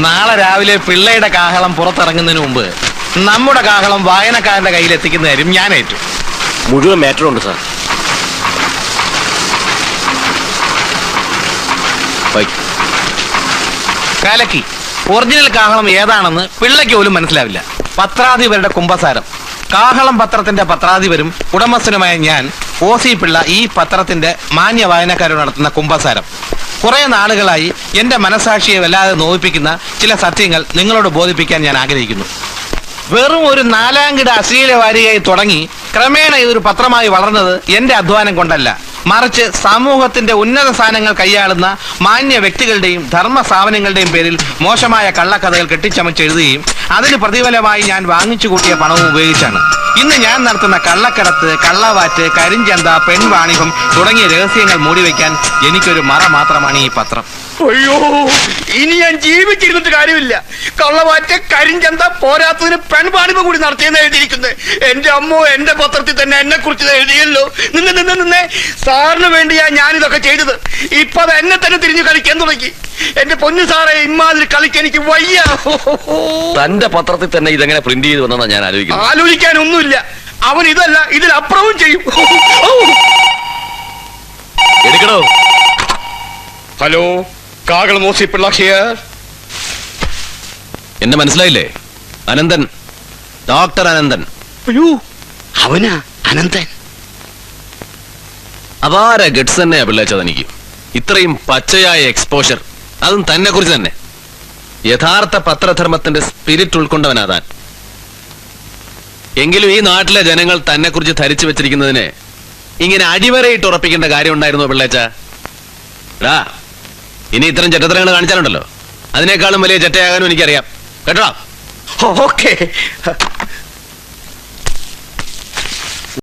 നാളെ രാവിലെ പിള്ളയുടെ കാഹളം പുറത്തിറങ്ങുന്നതിന് മുമ്പ് നമ്മുടെ കാഹളം വായനക്കാരന്റെ കയ്യിൽ എത്തിക്കുന്ന കാര്യം ഞാൻ ഏറ്റു. മുഴുവൻ മാറ്ററുണ്ട് സാർ. കലക്കി. ഒറിജിനൽ കാഹളം ഏതാണെന്ന് പിള്ളയ്ക്ക് പോലും മനസ്സിലാവില്ല. പത്രാധിപരുടെ കുമ്പസാരം. കാഹളം പത്രത്തിന്റെ പത്രാധിപരും ഉടമസ്ഥനുമായ ഞാൻ ഓസി പിള്ള ഈ പത്രത്തിന്റെ മാന്യ വായനക്കാരോട് നടത്തുന്ന കുമ്പസാരം. കുറെ നാളുകളായി എന്റെ മനസാക്ഷിയെ വല്ലാതെ നോവിപ്പിക്കുന്ന ചില സത്യങ്ങൾ നിങ്ങളോട് ബോധിപ്പിക്കാൻ ഞാൻ ആഗ്രഹിക്കുന്നു. വെറും ഒരു നാലാംകിട അശ്ലീല വാരികയായി തുടങ്ങി ക്രമേണ ഇതൊരു പത്രമായി വളർന്നത് എന്റെ അധ്വാനം കൊണ്ടല്ല, മറിച്ച് സമൂഹത്തിന്റെ ഉന്നത സ്ഥാനങ്ങൾ കൈയാളുന്ന മാന്യ വ്യക്തികളുടെയും ധർമ്മ സ്ഥാപനങ്ങളുടെയും പേരിൽ മോശമായ കള്ളക്കഥകൾ കെട്ടിച്ചമച്ചെഴുതുകയും അതിന് പ്രതിഫലമായി ഞാൻ വാങ്ങിച്ചു കൂട്ടിയ പണവും ഉപയോഗിച്ചാണ്. ഇന്ന് ഞാൻ നടത്തുന്ന കള്ളക്കടത്ത്, കള്ളവാറ്റ്, കരിഞ്ചന്ത, പെൺവാണിഭം തുടങ്ങിയ രഹസ്യങ്ങൾ മൂടിവെക്കാൻ എനിക്കൊരു മറ മാത്രമാണ് ഈ പത്രം. അയ്യോ, ഇനി ഞാൻ ജീവിച്ചിരുന്നിട്ട് കാര്യമില്ല. കള്ളവാറ്റ്, കരിഞ്ചന്ത, പോരാത്തതിന് പെൺവാണിഭം കൂടി നടത്തിയെന്ന് എഴുതിയിരിക്കുന്നത്. എന്റെ അമ്മോ, എന്റെ പത്രത്തിൽ തന്നെ എന്നെ കുറിച്ച് എഴുതിയല്ലോ. നിന്നെ സാറിന് വേണ്ടിയാ ഞാനിതൊക്കെ ചെയ്തത്. ഇപ്പൊ അത് എന്നെ തന്നെ തിരിഞ്ഞു കളിക്കാൻ തുടങ്ങി. എന്റെ പൊന്നു സാറേ, ഇമാതിരി കളിക്ക് എനിക്ക് വയ്യ. തന്റെ പത്രത്തിൽ തന്നെ ഇതെങ്ങനെ പ്രിന്റ് ചെയ്ത് വന്നാ ഞാൻ ആലോചിക്കുന്നു. ആലോചിക്കാനൊന്നുമില്ല. അവൻ ഇതല്ല ഇതിലപ്പുറവും ചെയ്യും. എടുക്കണോ? ഹലോ, കാകൾ മോസി പിള്ള ഹിയർ. എന്നെ മനസ്സിലായില്ലേ? അനന്തൻ, ഡോക്ടർ അനന്തൻ. അയ്യോ, അവനാ അനന്തൻ. അപാര ഗഡ്സ് തന്നെയാ പിള്ളേച്ചത് എനിക്ക്. ഇത്രയും പച്ചയായ എക്സ്പോഷർ, അതും തന്നെ കുറിച്ച് തന്നെ. യഥാർത്ഥ പത്രധർമ്മത്തിന്റെ സ്പിരിറ്റ് ഉൾക്കൊണ്ടവനാ താൻ. എങ്കിലും ഈ നാട്ടിലെ ജനങ്ങൾ തന്നെ കുറിച്ച് ധരിച്ചു വെച്ചിരിക്കുന്നതിന് ഇങ്ങനെ അടിവരയിട്ട് ഉറപ്പിക്കേണ്ട കാര്യം ഉണ്ടായിരുന്നോ പിള്ളേച്ച? ഇനി ഇത്തരം ചെറ്റത്തരങ്ങൾ കാണിച്ചാലുണ്ടല്ലോ, അതിനേക്കാളും വലിയ ചെറ്റയാകാനും എനിക്കറിയാം കേട്ടോ. ഓക്കെ.